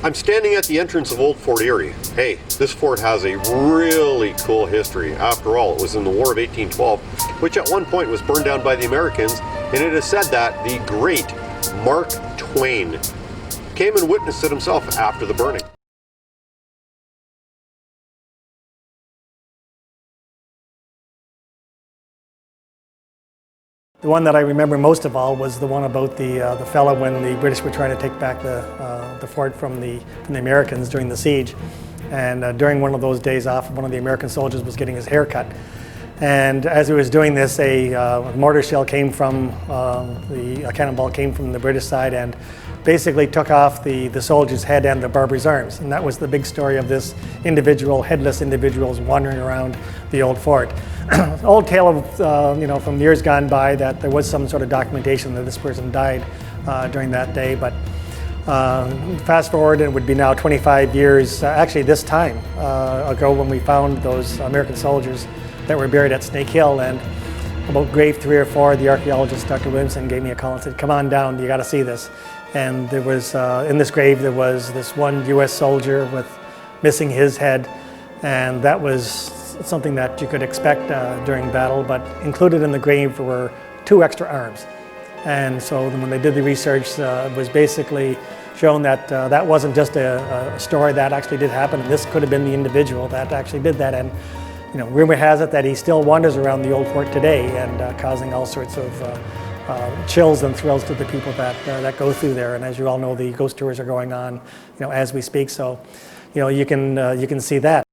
I'm standing at the entrance of old Fort Erie. Hey, this fort has a really cool history. After all, it was in the War of 1812, which at one point was burned down by the Americans, and it is said that the great Mark Twain came and witnessed it himself after the burning. The one that I remember most of all was the one about the fellow when the British were trying to take back the fort from the Americans during the siege. And during one of those days off, one of the American soldiers was getting his hair cut. And as he was doing this, a mortar shell came from, a cannonball came from the British side and basically took off the soldier's head and the barber's arms. And that was the big story of this individual, headless individuals wandering around the old fort. Old tale of, from years gone by that there was some sort of documentation that this person died during that day. But fast forward, it would be now 25 years, actually this time ago when we found those American soldiers that were buried at Snake Hill. And about grave 3 or 4, the archaeologist, Dr. Williamson, gave me a call and said, "Come on down, you got to see this." And there was, in this grave, there was this one U.S. soldier with missing his head, and that was something that you could expect during battle, but included in the grave were 2 extra arms. And so when they did the research, it was basically shown that that wasn't just a story that actually did happen, and this could have been the individual that actually did that. And rumor has it that he still wanders around the old fort today and causing all sorts of chills and thrills to the people that go through there. And as you all know, the ghost tours are going on, as we speak. So, you can see that.